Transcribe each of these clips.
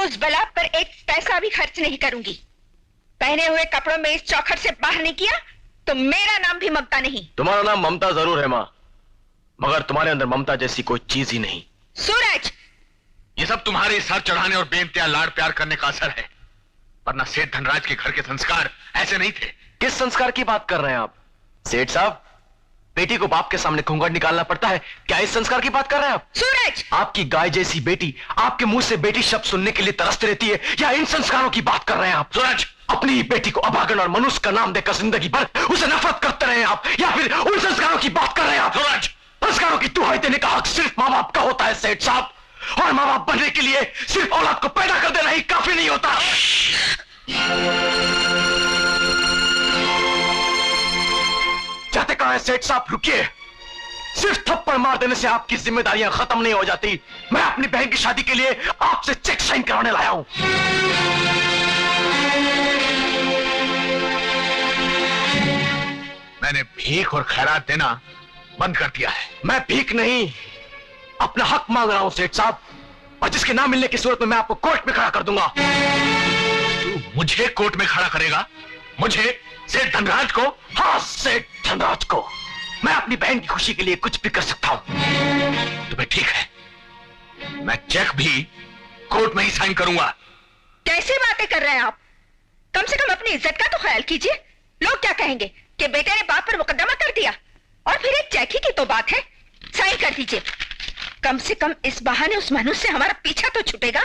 उस बला पर एक पैसा भी खर्च नहीं करूंगी। पहने हुए कपड़ों में इस चौखट से बाहर नहीं किया तो मेरा नाम भी ममता नहीं। तुम्हारा नाम ममता जरूर है माँ, मगर तुम्हारे अंदर ममता जैसी कोई चीज ही नहीं। सूरज, ये सब तुम्हारे सर चढ़ाने और बेइंतहा लाड़ प्यार करने का असर है, वरना सेठ धनराज के घर के संस्कार ऐसे नहीं थे। किस संस्कार की बात कर रहे हैं आप सेठ साहब? बेटी को बाप के सामने घूंघट निकालना पड़ता है, क्या इस संस्कार की बात कर रहे हैं आप? सूरज, आपकी गाय जैसी बेटी आपके मुंह से बेटी शब्द सुनने के लिए तरसती रहती है, या इन संस्कारों की बात कर रहे हैं आप? सूरज, अपनी ही बेटी को अभागन और मनुष्य का नाम देकर जिंदगी भर उसे नफरत करते रहे आप, या फिर उन संस्कारों की बात कर रहे हैं आप? सूरज, संस्कारों की दुहाई देने का हक सिर्फ माँ बाप का होता है सेठ साहब, और माँ बाप बनने के लिए सिर्फ औलाद को पैदा कर देना ही काफी नहीं होता। जाते कहां है सेठ साहब? रुकिए, सिर्फ थप्पड़ मार देने से आपकी जिम्मेदारियां खत्म नहीं हो जाती। मैं अपनी बहन की शादी के लिए आपसे चेक साइन कराने लाया हूं। मैंने भीख और खैरात देना बंद कर दिया है। मैं भीख नहीं, अपना हक मांग रहा हूं सेठ साहब, और जिसके ना मिलने की सूरत में मैं आपको कोर्ट में खड़ा कर दूंगा। तू मुझे कोर्ट में खड़ा करेगा? मुझे, सेठ धनराज को? हाँ, सेठ धनराज को। मैं अपनी बहन की खुशी के लिए कुछ भी कर सकता हूं। तुम्हें ठीक है, मैं चेक भी कोर्ट में ही साइन करूंगा। कैसी बातें कर रहे हैं आप? कम से कम अपनी इज्जत का तो ख्याल कीजिए। लोग क्या कहेंगे कि बेटे ने बाप पर मुकदमा कर दिया, और फिर एक चेक ही की तो बात है। साइन कर दीजिए, कम से कम इस बहाने उस मनुष्य से हमारा पीछा तो छूटेगा।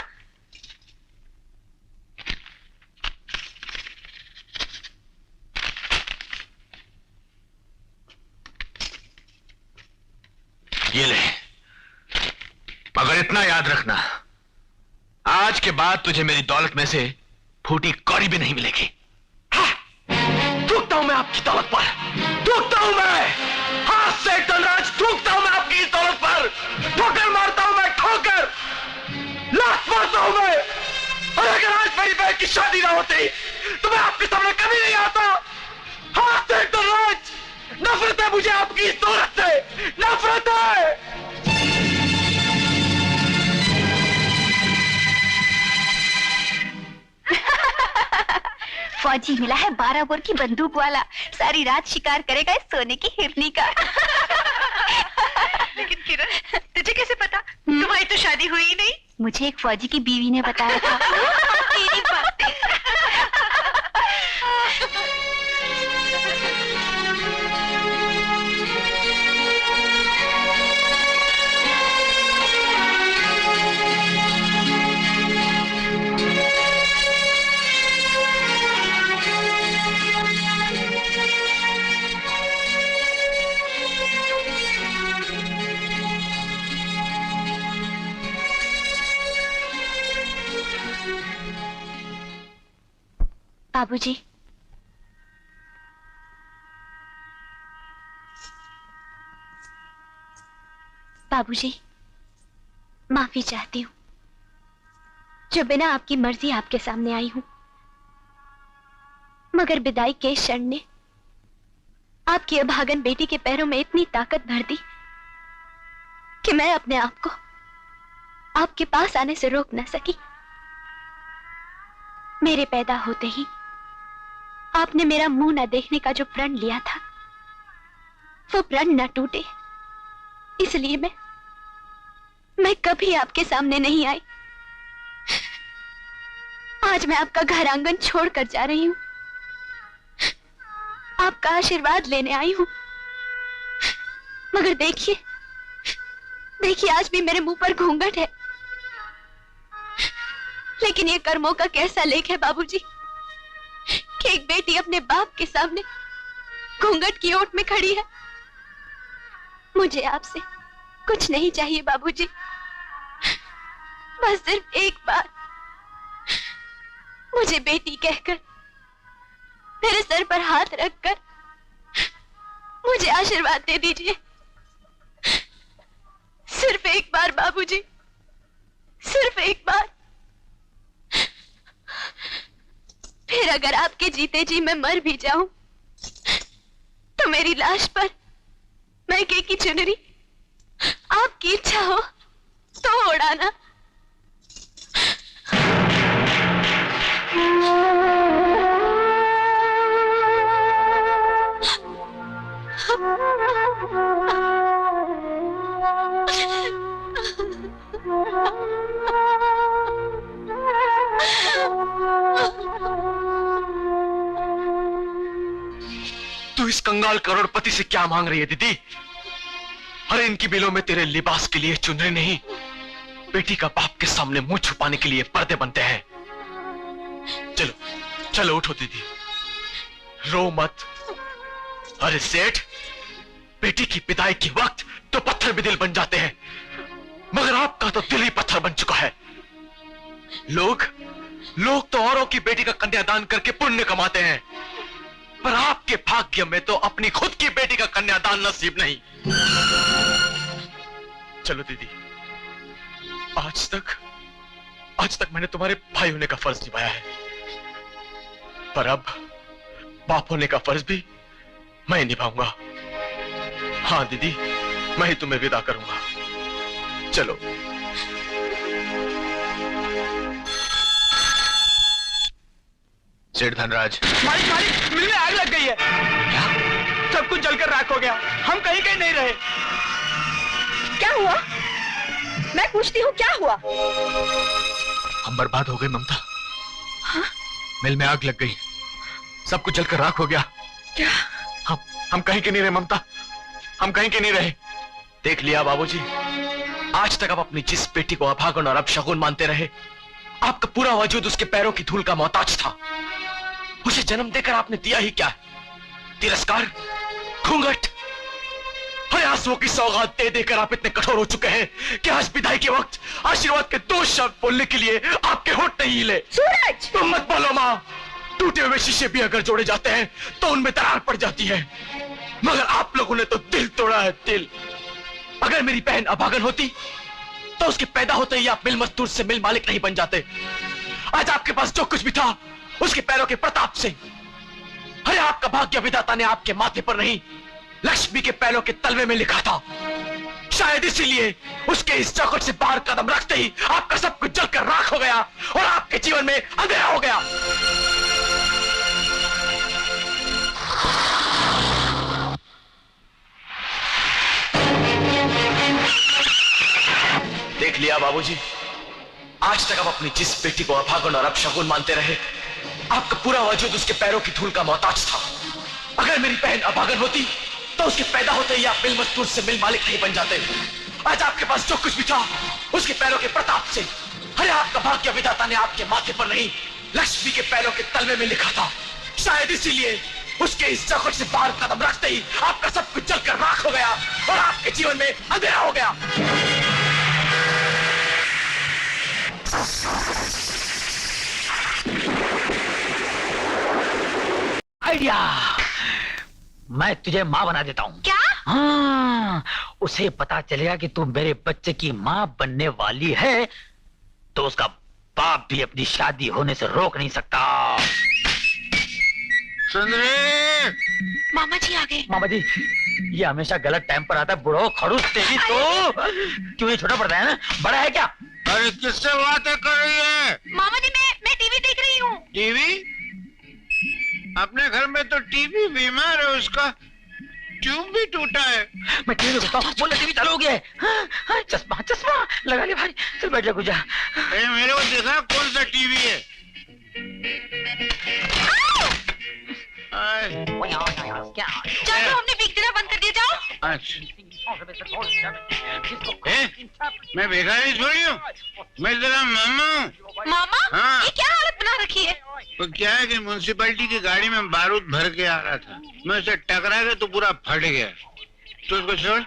ये ले, मगर इतना याद रखना, आज के बाद तुझे मेरी दौलत में से फूटी कौड़ी भी नहीं मिलेगी। थूकता हूं मैं आपकी दौलत पर, थूकता हूं मैं। हाँ सेठ धनराज, थूकता हूं मैं आपकी इस दौलत पर। ठोकर मारता हूं मैं, ठोकर, लात मारता हूं मैं। और अगर आज मेरी बहन की शादी ना होती तो मैं आपके सामने कभी नहीं आता। हाँ सेठ धनराज, नफरत है मुझे आपकी इस दौलत से, नफरत है। फौजी मिला है 12 बोर की बंदूक वाला, सारी रात शिकार करेगा इस सोने की हिरनी का। लेकिन किरण, तुझे कैसे पता? तुम्हारी तो शादी हुई ही नहीं। मुझे एक फौजी की बीवी ने बताया था। तेरी बातें। बाबूजी, बाबूजी, माफी चाहती हूं जो बिना आपकी मर्जी आपके सामने आई हूं, मगर विदाई के क्षण ने आपकी अभागन बेटी के पैरों में इतनी ताकत भर दी कि मैं अपने आप को आपके पास आने से रोक न सकी। मेरे पैदा होते ही आपने मेरा मुंह न देखने का जो प्रण लिया था, वो प्रण न टूटे, इसलिए मैं कभी आपके सामने नहीं आई। आज मैं आपका घर आंगन छोड़कर जा रही हूं, आपका आशीर्वाद लेने आई हूं, मगर देखिए देखिए, आज भी मेरे मुंह पर घूंघट है। लेकिन ये कर्मों का कैसा लेख है बाबूजी कि एक बेटी अपने बाप के सामने घूंघट की ओट में खड़ी है। मुझे आपसे कुछ नहीं चाहिए बाबूजी, बस सिर्फ एक बार मुझे बेटी कहकर मेरे सर पर हाथ रखकर मुझे आशीर्वाद दे दीजिए। सिर्फ एक बार बाबूजी, सिर्फ एक बार। फिर अगर आपके जीते जी मैं मर भी जाऊं तो मेरी लाश पर मैके की चुनरी आपकी इच्छा हो तो उड़ाना। तू इस कंगाल करोड़पति से क्या मांग रही है दीदी? अरे इनकी बिलों में तेरे लिबास के लिए चुनरी नहीं, बेटी का बाप के सामने मुंह छुपाने के लिए पर्दे बनते हैं। चलो चलो उठो दीदी, रो मत। अरे सेठ, बेटी की विदाई के वक्त तो पत्थर भी दिल बन जाते हैं, मगर आपका तो दिल ही पत्थर बन चुका है। लोग तो औरों की बेटी का कन्यादान करके पुण्य कमाते हैं, पर आपके भाग्य में तो अपनी खुद की बेटी का कन्यादान नसीब नहीं। चलो दीदी, आज तक मैंने तुम्हारे भाई होने का फर्ज निभाया है, पर अब बाप होने का फर्ज भी मैं निभाऊंगा। हाँ दीदी, मैं ही तुम्हें विदा करूंगा। चलो। सेठ धनराज। मालिक मालिक, मिल में आग लग गई है। क्या? सब कुछ जलकर राख हो गया, हम कहीं नहीं रहे। क्या हुआ? मैं पूछती हूँ, क्या हुआ? हम बर्बाद हो गए ममता। हाँ? मिल में आग लग गई, सब कुछ जलकर राख हो गया। क्या? हम कहीं के नहीं रहे ममता, हम कहीं के नहीं रहे। देख लिया बाबूजी, आज तक आप अपनी जिस बेटी को अभागन और अपशगुन मानते रहे, आपका पूरा वजूद उसके पैरों की धूल का मोहताज था। उसे जन्म देकर आपने दिया ही क्या? तिरस्कार, घूंघट, हर आंसुओं की सौगात दे देकर आप इतने कठोर हो चुके हैं कि आज विदाई के वक्त आशीर्वाद के 2 शब्द बोलने के लिए आपके होठ नहीं हिले। सूरज! तुम मत बोलो मां, टूटे हुए शीशे भी अगर जोड़े जाते हैं तो उनमें दरार पड़ जाती है, मगर आप लोगों ने तो दिल तोड़ा है, दिल। अगर मेरी बहन अभागन होती तो उसके पैदा होते ही आप मिल मजदूर से मिल मालिक नहीं बन जाते। आज आपके पास जो कुछ भी था उसके पैरों के प्रताप से। अरे आपका भाग्य विधाता ने आपके माथे पर नहीं, लक्ष्मी के पैरों के तलवे में लिखा था। शायद इसीलिए उसके इस चौखट से बाहर कदम रखते ही आपका सब कुछ जलकर राख हो गया और आपके जीवन में अंधेरा हो गया। देख लिया बाबूजी, आज तक आप अपनी जिस बेटी को अभागन और अपशगुन मानते रहे, आपका पूरा वजूद उसके पैरों की धूल का मोहताज था। अगर मेरी बहन अभागन होती तो उसके पैदा होते ही आप मिल मजदूर से मिल मालिक नहीं बन जाते। आज आपके पास जो कुछ भी था उसके पैरों के प्रताप से। अरे आपका भाग्य विधाता ने आपके माथे पर नहीं, लक्ष्मी के पैरों के तलवे में लिखा था। शायद इसीलिए उसके इस चौखट से बाहर कदम रखते ही आपका सब कुछ जलकर राख हो गया और आपके जीवन में अंधेरा हो गया। आइडिया, मैं तुझे माँ बना देता हूँ। क्या? हाँ, उसे पता चलेगा कि तू मेरे बच्चे की माँ बनने वाली है, तो उसका बाप भी अपनी शादी होने से रोक नहीं सकता। सुंदरी! मामा जी आ गए। मामा जी, ये हमेशा गलत टाइम पर आता है। बुढ़ो खड़ूस तेरी तो क्यों, ये छोटा पड़ता है ना, बड़ा है क्या? अरे किससे बातें कर रही है? मामा जी, मैं टीवी देख रही हूँ। टीवी? अपने घर में तो टीवी बीमार है, उसका ट्यूब भी टूटा है। मैं टीवी देखता हूँ, बोले टीवी चालू हो गया है। हाँ, चश्मा चश्मा लगा ले भाई, चल बैठ जा गुजा। मेरे को देखा कौन सा टीवी है? चलो, हमने भीख देना बंद कर दिया, जाओ। मैं भिखारी थोड़ी हूँ, मैं तेरा मामा हूँ। मामा? हाँ। ये क्या हालत बना रखी है? तो क्या है कि म्युनिसिपैलिटी की गाड़ी में बारूद भर के आ रहा था, मैं उसे टकरा गया तो पूरा फट गया। तो उसको छोड़,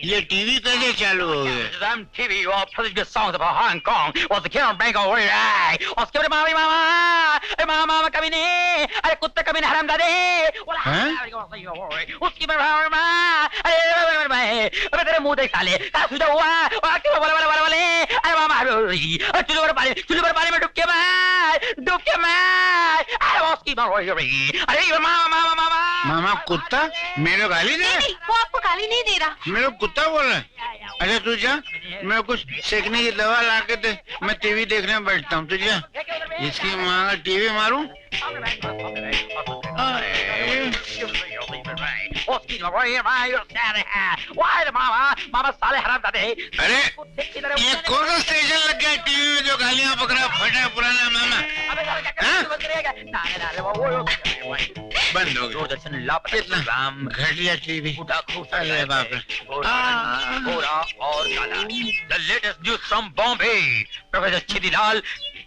ये टीवी कैसे चालू हो गया? TV or political songs about Hong Kong or the Karen Bank or उसके बारे में मामा, अरे मामा कभी नहीं, अरे कुत्ते कभी नहीं हरामजादे, उसकी अरे तेरे मुंह देख साले, तुझे हुआ, अरे मामा, चूल्हे पर पानी में डुब के मार, अरे उसकी अरे मामा मामा कुत्ता मेरे गाली दे? नहीं, वो आपको गाली नहीं दे रहा। मेरे कुत्ता बोल रहा है? अच्छा तू जा, मैं कुछ सेकने की दवा ला के दे, मैं टीवी देखने बैठता हूँ। तुझे इसकी माँ का टीवी मारूं मामा साले हरामजादे। अरे ये कौन सा स्टेशन लग गया टीवी में जो गालियां पकड़ा फटा पुराना मामा? बंद हो गया। दूरदर्शन लापता घटिया टीवी। अरे बाप रे। गोरा और काला। The latest news from Bombay. Professor Chhidilal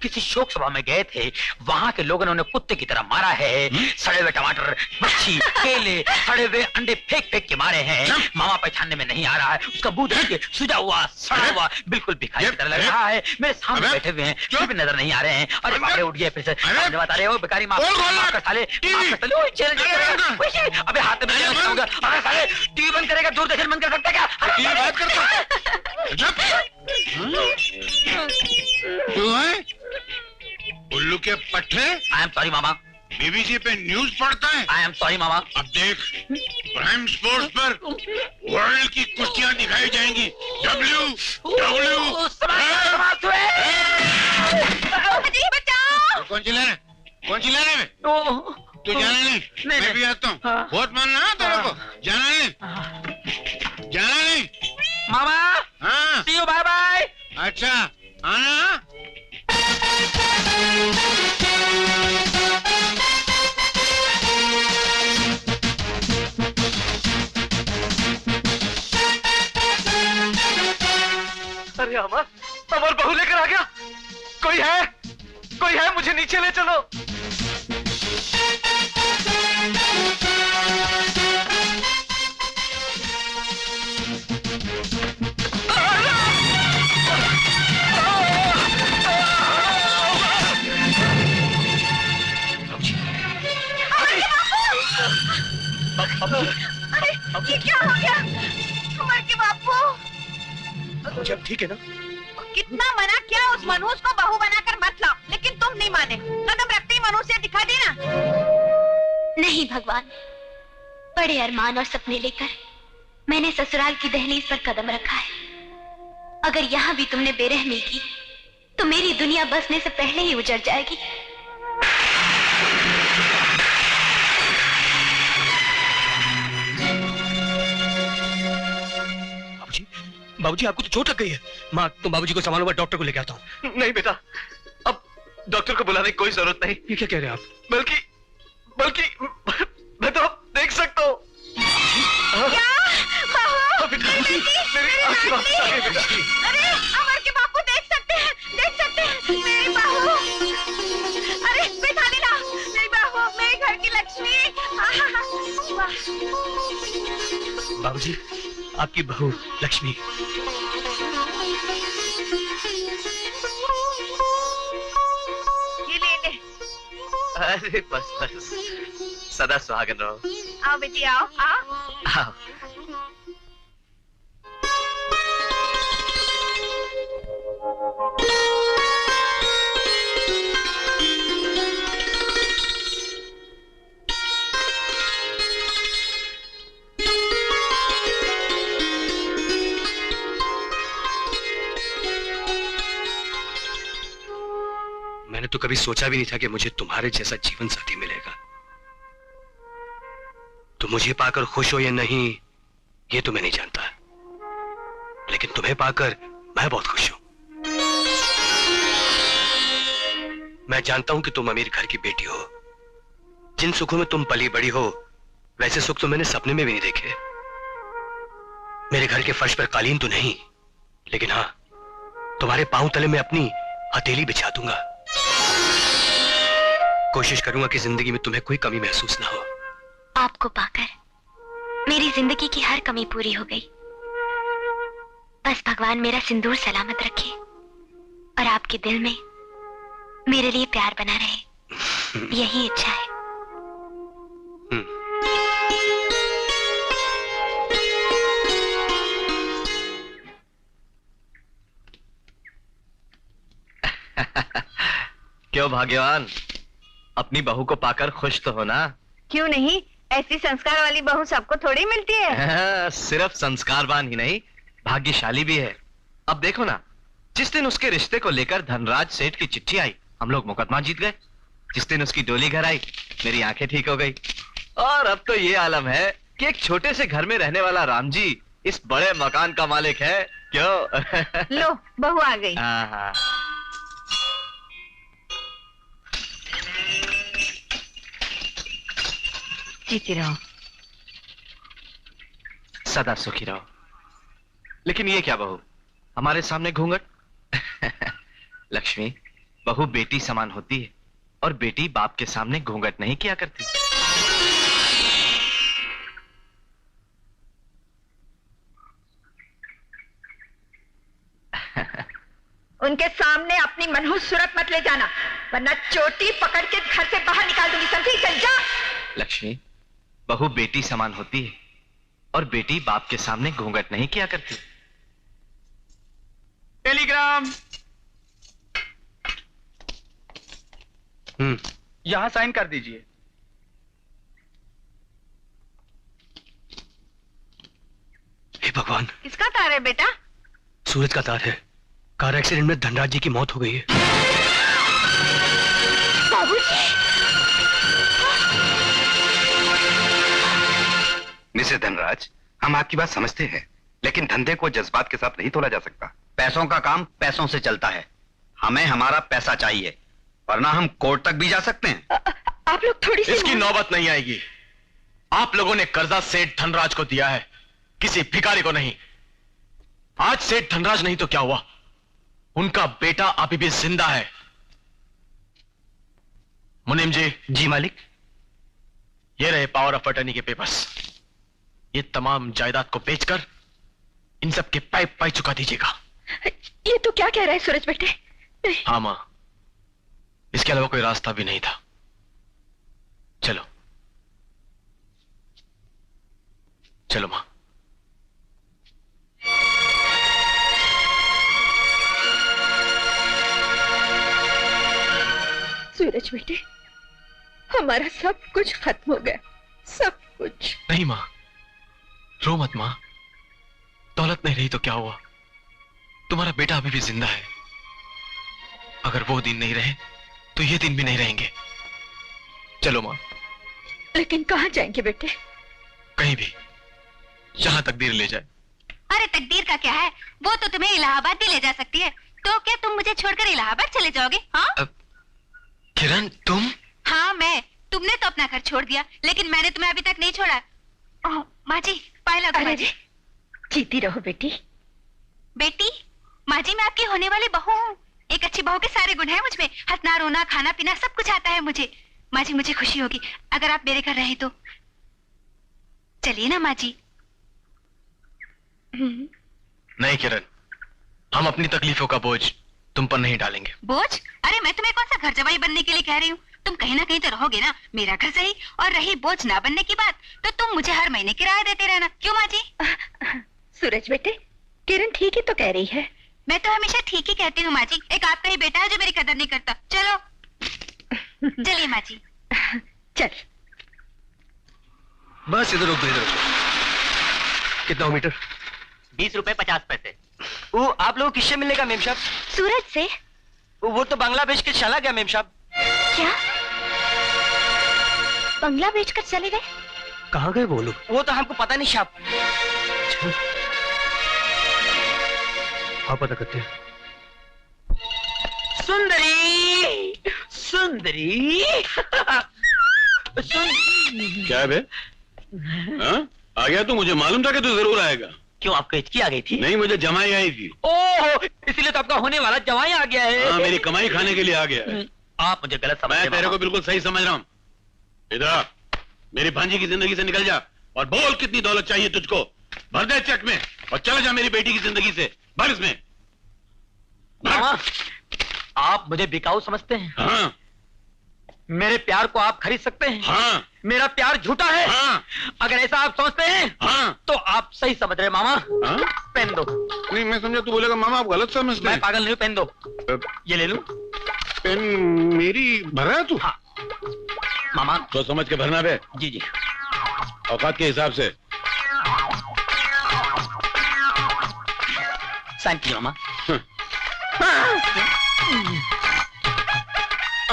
किसी शोक सभा में गए थे, वहाँ के लोगों ने उन्हें कुत्ते की तरह मारा है। सड़े हुए टमाटर, मच्छी, केले, सड़े हुए अंडे फेंक फेंक के मारे हैं। मामा पहचानने में नहीं आ रहा है, उसका मुंह देखिए सुजा हुआ, सड़ा हुआ, बिल्कुल भिखारी की तरह लग रहा है। मेरे सामने बैठे हुए हैं, फिर भी नजर नहीं आ रहे हैं। अरे बाप रे, उठ गए फिर से। सामने बता रहे हो भिखारी माफ कर साले, अबे हाथ में अरे साले टीवी बंद करेगा, दूरदर्शन बंद कर सकता क्या? टीवी बात करता तू है उल्लू के पट्टे? I am sorry mama. BBC पे न्यूज पढ़ता है? आई एम सॉरी मामा। अब देख, प्राइम स्पोर्ट्स पर वर्ल्ड की कुश्तियां दिखाई जाएंगी। डब्ल्यू कौन चिल्ला रहा है? कौन चिल्ला रहा है? तू जाना नहीं, मैं भी आता हूँ। बहुत मानना है तेरे को, जाना नहीं, जाना नहीं मामा। हाँ सी यू, बाय बाय। अच्छा आना। अरे अमर बहू लेकर आ गया। कोई है, मुझे नीचे ले चलो। अरे ये क्या हो गया? अमर के बापू जब ठीक है ना? कितना मना किया उस मनहूस को बहू बनाकर मत लाओ, लेकिन तुम नहीं माने। कदम रखते ही मनहूस से दिखा देना। नहीं भगवान, बड़े अरमान और सपने लेकर मैंने ससुराल की दहलीज पर कदम रखा है। अगर यहाँ भी तुमने बेरहमी की तो मेरी दुनिया बसने से पहले ही उजड़ जाएगी। बाबूजी आपको तो चोट लग गई है। माँ, तुम बाबूजी को संभालो, मैं डॉक्टर को लेके आता हूँ। नहीं बेटा, अब डॉक्टर को बुलाने की कोई जरूरत नहीं। ये क्या कह रहे हैं आप? बल्कि मैं तो देख सकता हूँ। अरे अमर के बापू देख सकते हैं मेरी बहू। अरे बैठानी ला, मेरी बहू, मेरे घर की लक्ष्मी। बाबूजी, आपकी बहू लक्ष्मी। ये ले। अरे बस सदा सुहागन रहो। आओ बेटी, आओ। मैंने तो कभी सोचा भी नहीं था कि मुझे तुम्हारे जैसा जीवन साथी मिलेगा। तुम मुझे पाकर खुश हो या नहीं, ये तो मैं नहीं जानता, लेकिन तुम्हें पाकर मैं बहुत खुश हूं। मैं जानता हूं कि तुम अमीर घर की बेटी हो। जिन सुखों में तुम पली बड़ी हो, वैसे सुख तो मैंने सपने में भी नहीं देखे। मेरे घर के फर्श पर कालीन तो नहीं, लेकिन हाँ, तुम्हारे पांव तले में अपनी हथेली बिछा दूंगा। कोशिश करूंगा कि जिंदगी में तुम्हें कोई कमी महसूस ना हो। आपको पाकर मेरी जिंदगी की हर कमी पूरी हो गई। बस भगवान मेरा सिंदूर सलामत रखे और आपके दिल में मेरे लिए प्यार बना रहे, यही इच्छा है। क्यों भाग्यवान, अपनी बहू को पाकर खुश तो हो ना? क्यों नहीं, ऐसी संस्कार वाली बहू सबको थोड़ी मिलती है। सिर्फ संस्कारवान ही नहीं, भाग्यशाली भी है। अब देखो ना, जिस दिन उसके रिश्ते को लेकर धनराज सेठ की चिट्ठी आई, हम लोग मुकदमा जीत गए। जिस दिन उसकी डोली घर आई मेरी आंखें ठीक हो गई। और अब तो ये आलम है कि एक छोटे से घर में रहने वाला राम जी इस बड़े मकान का मालिक है। क्यों? लो बहू आ गई। हाँ हाँ। जीती रहो। सदा सुखी रहो। लेकिन ये क्या बहू, हमारे सामने घूंघट? लक्ष्मी, बहू बेटी समान होती है और बेटी बाप के सामने घूंघट नहीं किया करती। उनके सामने अपनी मनहूस सूरत मत ले जाना, वरना चोटी पकड़ के घर से बाहर निकाल दूंगी, समझी? चल जा। लक्ष्मी, बहू बेटी समान होती है और बेटी बाप के सामने घूंघट नहीं किया करती। टेलीग्राम। यहां साइन कर दीजिए। हे भगवान, किसका तार है बेटा? सूरज का तार है। कार एक्सीडेंट में धनराज जी की मौत हो गई है। बाबूजी। मिसेस धनराज, हम आपकी बात समझते हैं, लेकिन धंधे को जज्बात के साथ नहीं तोला जा सकता। पैसों का काम पैसों से चलता है, हमें हमारा पैसा चाहिए, वरना हम कोर्ट तक भी जा सकते हैं। आप लोग थोड़ी सी इसकी नौबत नहीं आएगी। आप लोगों ने कर्जा सेठ धनराज को दिया है, किसी भिखारी को नहीं। आज सेठ धनराज नहीं तो क्या हुआ, उनका बेटा अभी भी जिंदा है। मुनीम जी। जी मालिक। ये रहे पावर ऑफ अटर्नी के पेपर्स। ये तमाम जायदाद को बेचकर इन सब के पाइप पाई चुका दीजिएगा। ये तो क्या कह रहा है सूरज बेटे? हाँ मां, इसके अलावा कोई रास्ता भी नहीं था। चलो चलो मां। सूरज बेटे, हमारा सब कुछ खत्म हो गया, सब कुछ। नहीं मां, रो मत मां। दौलत नहीं रही तो क्या हुआ, तुम्हारा बेटा अभी भी जिंदा है। अगर वो दिन नहीं रहे तो ये दिन भी नहीं रहेंगे। चलो मां। लेकिन कहाँ जाएंगे बेटे? कहीं भी, जहां तकदीर ले जाए। अरे तकदीर का क्या है, वो तो तुम्हें इलाहाबाद भी ले जा सकती है। तो क्या तुम मुझे छोड़कर इलाहाबाद चले जाओगे? हाँ किरण, तुम? हाँ मैं। तुमने तो अपना घर छोड़ दिया, लेकिन मैंने तुम्हें अभी तक नहीं छोड़ा। ओह माँ जी, पाए लगो माँ जी। जीती रहो बेटी। बेटी? माँ जी, मैं आपकी होने वाली बहू हूँ। एक अच्छी बहू के सारे गुण हैं मुझ में। हंसना, रोना, खाना पीना सब कुछ आता है मुझे। माँ जी, मुझे खुशी होगी अगर आप मेरे घर रहे तो। चलिए ना माँ जी। नहीं किरण, हम अपनी तकलीफों का बोझ तुम पर नहीं डालेंगे। बोझ? अरे मैं तुम्हें कौन सा घर जवाई बनने के लिए कह रही हूँ। तुम कहीं ना कहीं तो रहोगे ना, मेरा घर सही। और रही बोझ ना बनने की बात, तो तुम मुझे हर महीने किराया देते रहना। क्यों माँ जी? सूरज बेटे, किरण ठीक ही तो कह रही है। मैं तो हमेशा ठीक ही कहती हूँ माँ जी। एक आपका ही बेटा है जो मेरी कदर नहीं करता। चलो चलिए माँ जी। चल बस इधर रुक, इधर रुक। कितना मीटर? 20 रुपए 50 पैसे। वो आप लोगों को किससे मिलेगा मेम साहब? सूरज से। वो तो बंगला बेच के चला गया मेम साहब। क्या? बंगला बेचकर चले गए? कहाँ गए बोलो? वो तो हमको पता नहीं साहब। हाँ पता करते हैं। सुंदरी सुंदरी क्या है बे? हाँ? आ गया तू? मुझे मालूम था कि तू जरूर आएगा। क्यों, आपको हिचकी आ गई थी? नहीं, मुझे जमाई आई थी। ओह, इसलिए तो आपका होने वाला जवाई आ गया है। हाँ, मेरी कमाई खाने के लिए आ गया है। आप मुझे गलत समझ रहे मैं तेरे को बिल्कुल सही समझ रहा हूँ। इधर मेरी भांजी की जिंदगी से निकल जा और बोल कितनी दौलत चाहिए तुझको। भर दे चेक में और चला जा मेरी बेटी की जिंदगी से। भर इसमें। मामा, आप मुझे बिकाऊ समझते हैं? हाँ। मेरे प्यार को आप खरीद सकते हैं? हाँ। मेरा प्यार झूठा है? हाँ। अगर ऐसा आप सोचते हैं हाँ। तो आप सही समझ रहे मामा। हाँ? पेन दो। नहीं, मैं समझा तू बोलेगा मामा आप गलत समझते मैं हैं। पागल नहीं हूँ, पेन दो। ये ले लूं? पेन मेरी भर रहा है तू? हाँ मामा। तो समझ के भरना बे। जी जी। औकात के हिसाब से। साइन कीजिए मामा।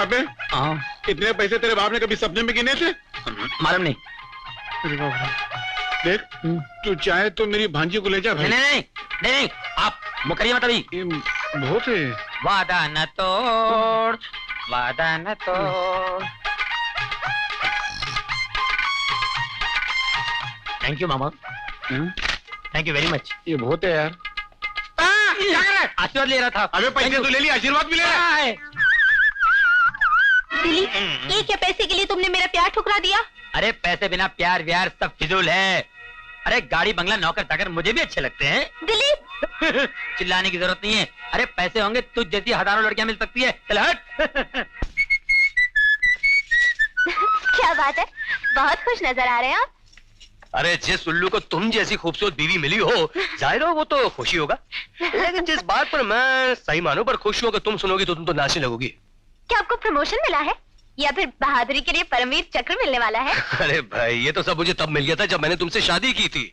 अबे हाँ इतने पैसे तेरे बाप ने कभी सपने में गिने थे? मालूम नहीं। देख तू चाहे तो मेरी भांजी को ले जा भाई। नहीं नहीं नहीं नहीं, आप मुकरिए मत अभी। ये बहुत है। वादा न तोड़, वादा न तोड़। Thank you mama, thank you very much. ये बहुत है यार। क्या कर रहा है? आशीर्वाद ले रहा था। अबे पैसे तो ले लिया, आशीर्वाद भी ले रहा है। दिलीप, एक या पैसे के लिए तुमने मेरा प्यार ठुकरा दिया? अरे पैसे बिना प्यार व्यार सब फिजूल है। अरे गाड़ी बंगला नौकर चाकर मुझे भी अच्छे लगते हैं। दिलीप चिल्लाने की जरूरत नहीं है। अरे पैसे होंगे तुझ जैसी हजारों लड़कियां मिल सकती है। चल हट। क्या बात है, बहुत खुश नजर आ रहे हैं आप। अरे जिस उल्लू को तुम जैसी खूबसूरत बीवी मिली हो, जाहिर हो वो तो खुशी होगा। लेकिन जिस बात पर मैं सही मानू पर खुश हूँ कि तुम सुनोगी तो तुम तो नाचने लगोगी। क्या आपको प्रमोशन मिला है या फिर बहादुरी के लिए परमवीर चक्र मिलने वाला है? अरे भाई ये तो सब मुझे तब मिल गया था जब मैंने तुमसे शादी की थी।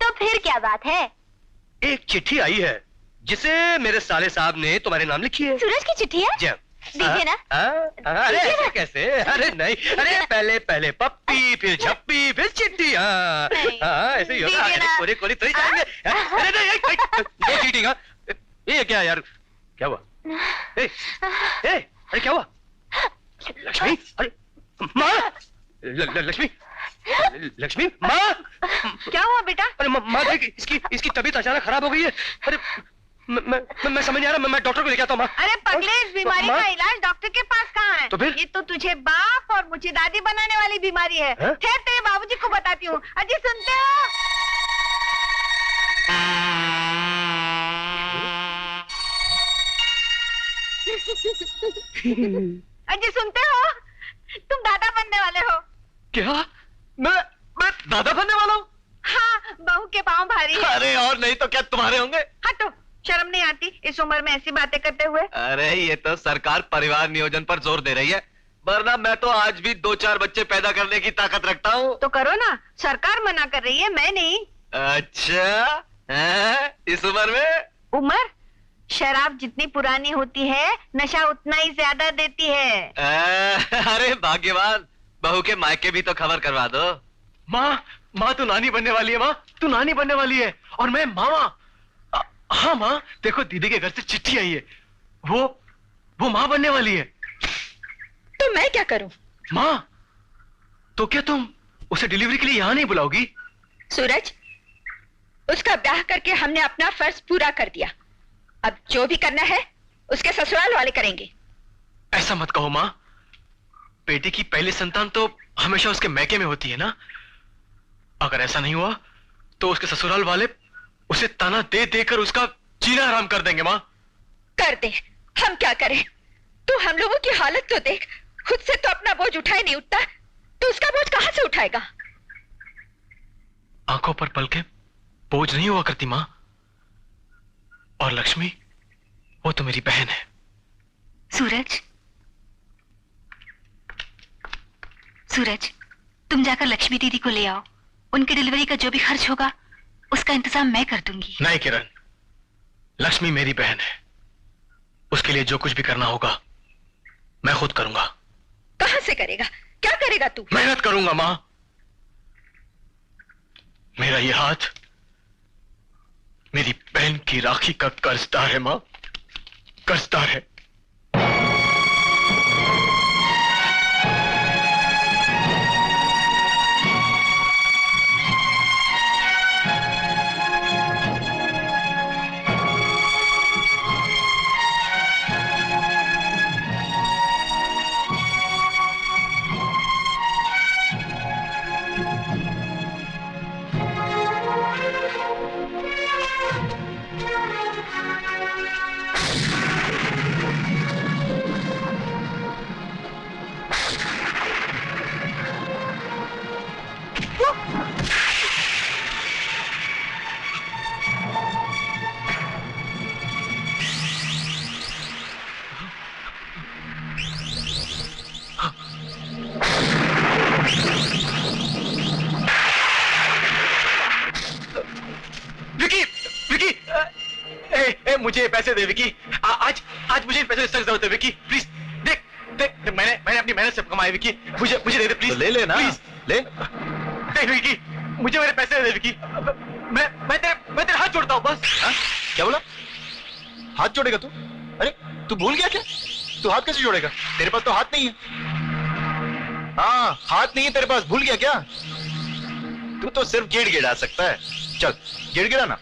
तो फिर क्या बात है? एक चिट्ठी आई है जिसे मेरे साले साहब ने तुम्हारे नाम लिखी है। सूरज की चिट्ठी है? जी दीजिए ना। अरे ऐसे कैसे? अरे नहीं, अरे पहले पहले पप्पी फिर झप्पी फिर चिट्ठी। हाँ ऐसे ही होगा। अरे कोरे कोरे तो ही जाएंगे। अरे नहीं दो चीटिंग। ये क्या यार, क्या हुआ? अरे क्या हुआ? लक्ष्मी, अरे माँ, लक्ष्मी, लक्ष्मी माँ। क्या हुआ बेटा? अरे माँ देख, इसकी तबीयत अचानक खराब हो गई है। अरे मैं समझ नहीं आ रहा। मैं डॉक्टर को लेके आता हूँ। अरे पगले, इस बीमारी का इलाज डॉक्टर के पास कहाँ है? तो फिर? ये तो तुझे बाप और मुझे दादी बनाने वाली बीमारी है। ठहर तेरे बाबूजी को बताती हूँ। अजी सुनते हो? अजी सुनते हो? तुम दादा बनने वाले हो। क्या? मैं दादा बनने वाला हूँ? हाँ, बहू के पाँव भारी है। अरे और नहीं तो क्या तुम्हारे होंगे? हटो, शर्म नहीं आती इस उम्र में ऐसी बातें करते हुए? अरे ये तो सरकार परिवार नियोजन पर जोर दे रही है, वरना मैं तो आज भी 2-4 बच्चे पैदा करने की ताकत रखता हूँ। तो करो ना, सरकार मना कर रही है, मैं नहीं। अच्छा है? इस उम्र में? उम्र? शराब जितनी पुरानी होती है नशा उतना ही ज्यादा देती है। अरे भाग्यवान, बहू के मायके भी तो खबर करवा दो। माँ तू नानी बनने वाली है। माँ तू नानी बनने वाली है और मैं मामा। हाँ माँ, देखो दीदी के घर से चिट्ठी आई है। वो माँ बनने वाली है। तो मैं क्या करूं? माँ तो क्या तुम उसे डिलीवरी के लिए यहाँ नहीं बुलाओगी? सूरज, उसका ब्याह करके हमने अपना फर्ज पूरा कर दिया। अब जो भी करना है उसके ससुराल वाले करेंगे। ऐसा मत कहो माँ, बेटी की पहली संतान तो हमेशा उसके मैके में होती है ना। अगर ऐसा नहीं हुआ तो उसके ससुराल वाले उसे ताना दे देकर उसका जीना हराम कर देंगे। माँ कर दे, हम क्या करें? तू हम लोगों की हालत तो देख, खुद से तो अपना बोझ उठाए नहीं उठता, तो उसका बोझ कहां से उठाएगा? आंखों पर पलके बोझ नहीं हुआ करती माँ। और लक्ष्मी वो तो मेरी बहन है। सूरज, सूरज तुम जाकर लक्ष्मी दीदी को ले आओ। उनकी डिलीवरी का जो भी खर्च होगा उसका इंतजाम मैं कर दूंगी। नहीं किरण, लक्ष्मी मेरी बहन है, उसके लिए जो कुछ भी करना होगा मैं खुद करूंगा। कहां से करेगा? क्या करेगा तू? मेहनत करूंगा माँ। मेरा ये हाथ मेरी बहन की राखी का कर्जदार है माँ, कर्जदार है। मुझे पैसे दे विकी। आज मुझे पैसे की सख्त जरूरत है विकी, प्लीज। देख मैंने अपनी मेहनत से कमाए विकी, मुझे मुझे दे दे प्लीज। तो ले लेना, ले। नहीं विकी, मुझे मेरे पैसे दे दे विकी। मैं तेरे हाथ जोड़ता हूँ बस। हा? क्या बोला? हाथ जोड़ेगा तू? अरे तू भूल गया क्या? तू हाथ कैसे जोड़ेगा? तेरे पास तो हाथ नहीं है। हाँ, हाथ नहीं है तेरे पास, भूल गया क्या? तू तो सिर्फ गिड़गिड़ा सकता है। चल गिड़गिड़ा ना,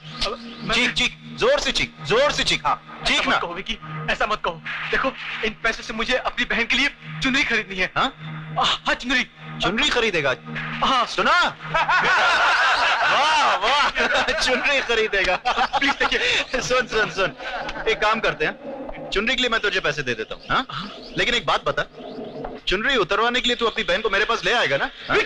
चीख चीख, जोर से चीख, जोर से चीख। हाँ चीख ना। कहो विकी, ऐसा मत कहो। देखो इन पैसों से मुझे अपनी बहन के लिए चुनरी खरीदनी है। हाँ हाँ चुनरी। चुनरी खरीदेगा? हाँ सुना? वाह वाह, चुनरी खरीदेगा। प्लीज देखिए। सुन सुन सुन, एक काम करते हैं, चुनरी के लिए मैं तुझे पैसे दे देता हूँ। हाँ? लेकिन एक बात बता, चुनरी उतरवाने के लिए तू अपनी बहन को मेरे पास ले आएगा ना? हाँ?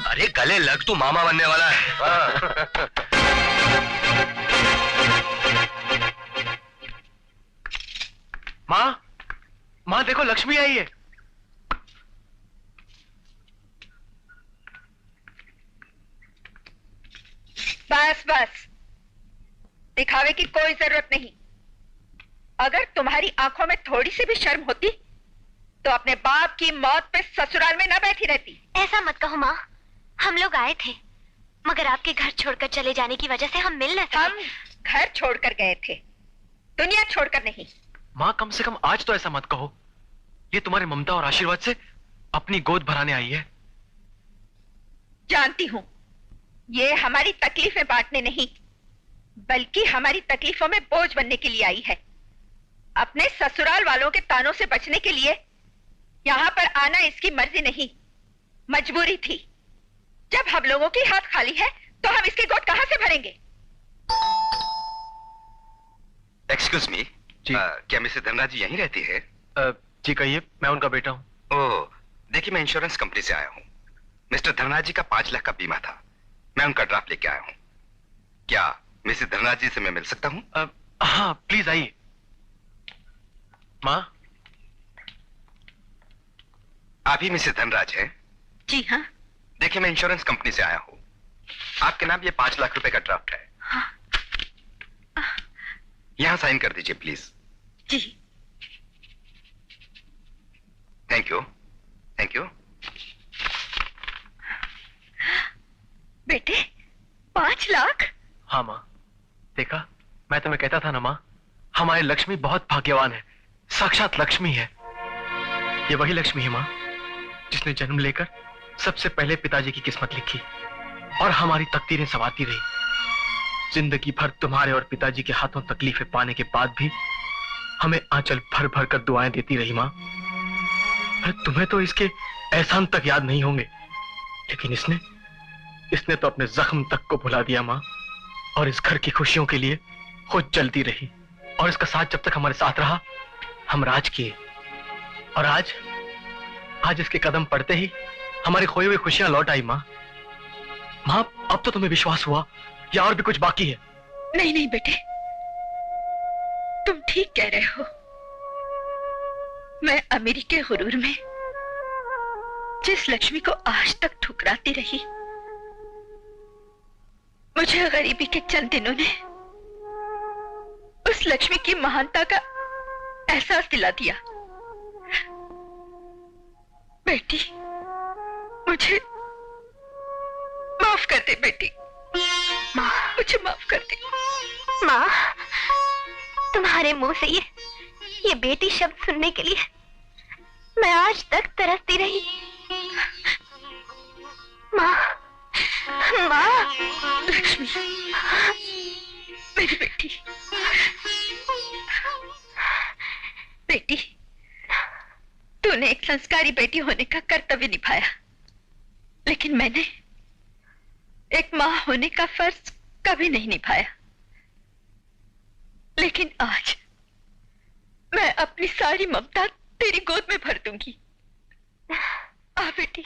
अरे गले लग, तू मामा बनने वाला है। माँ, माँ देखो लक्ष्मी आई है। बस बस, दिखावे की कोई जरूरत नहीं। अगर तुम्हारी आंखों में थोड़ी सी भी शर्म होती तो अपने बाप की मौत पे ससुराल में ना बैठी रहती। ऐसा मत कहो माँ, हम लोग आए थे मगर आपके घर छोड़कर चले जाने की वजह से हम मिल न सके। हम घर छोड़कर गए थे, दुनिया छोड़कर नहीं। माँ कम से कम आज तो ऐसा मत कहो। ये तुम्हारे ममता और आशीर्वाद से अपनी गोद भराने आई है। जानती हूं, ये हमारी तकलीफें बांटने नहीं बल्कि हमारी तकलीफों में बोझ बनने के लिए आई है। अपने ससुराल वालों के तानों से बचने के लिए यहां पर आना इसकी मर्जी नहीं, मजबूरी थी। जब हम लोगों की हाथ खाली है तो हम इसकी गोद कहां से भरेंगे? एक्सक्यूज मी, क्या मिसेस धनराज जी यहीं रहती है? जी कहिए, मैं उनका बेटा हूँ। ओह, देखिए मैं इंश्योरेंस कंपनी से आया हूँ। मिस्टर धनराज जी का 5 लाख का बीमा था, मैं उनका ड्राफ्ट लेके आया हूँ। क्या मिसेस धनराज जी से मैं मिल सकता हूँ? हाँ प्लीज आइए। माँ, आप ही मिसेस धनराज हैं? जी हाँ। देखिए, मैं इंश्योरेंस कंपनी से आया हूँ। आपके नाम ये 5 लाख रुपए का ड्राफ्ट है। हाँ। यहां साइन कर दीजिए प्लीज। जी। Thank you, thank you. बेटे 5 लाख? हाँ माँ, देखा, मैं तुम्हें कहता था ना माँ, हमारी लक्ष्मी बहुत भाग्यवान है, साक्षात लक्ष्मी है। ये वही लक्ष्मी है माँ जिसने जन्म लेकर सबसे पहले पिताजी की किस्मत लिखी और हमारी तकदीरें संवारती रही। जिंदगी भर तुम्हारे और पिताजी के हाथों तकलीफें पाने के बाद भी हमें आंचल भर भर कर दुआएं देती रही माँ। अरे तुम्हें तो इसके एहसान तक याद नहीं होंगे, लेकिन इसने तो अपने जख्म तक को भुला दिया माँ, और इस घर की खुशियों के लिए खुद जलती रही। और इसका साथ जब तक हमारे साथ रहा, हम राज किए, और आज इसके कदम पड़ते ही हमारी खोई हुई खुशियां लौट आई माँ। माँ, अब तो तुम्हें विश्वास हुआ या और भी कुछ बाकी है? नहीं नहीं बेटे, तुम ठीक कह रहे हो। मैं अमीरी के गुरूर में जिस लक्ष्मी को आज तक ठुकराती रही, मुझे गरीबी के चंद दिनों ने उस लक्ष्मी की महानता का एहसास दिला दिया। बेटी, मुझे माफ कर दे बेटी, माँ, मुझे माफ कर दे। माँ, तुम्हारे मुंह से ये बेटी शब्द सुनने के लिए मैं आज तक तरसती रही। माँ, माँ, लक्ष्मी, मेरी बेटी, बेटी, तूने एक संस्कारी बेटी होने का कर्तव्य निभाया, लेकिन मैंने एक मां होने का फर्ज कभी नहीं निभाया। लेकिन आज मैं अपनी सारी ममता तेरी गोद में भर दूंगी। आ बेटी।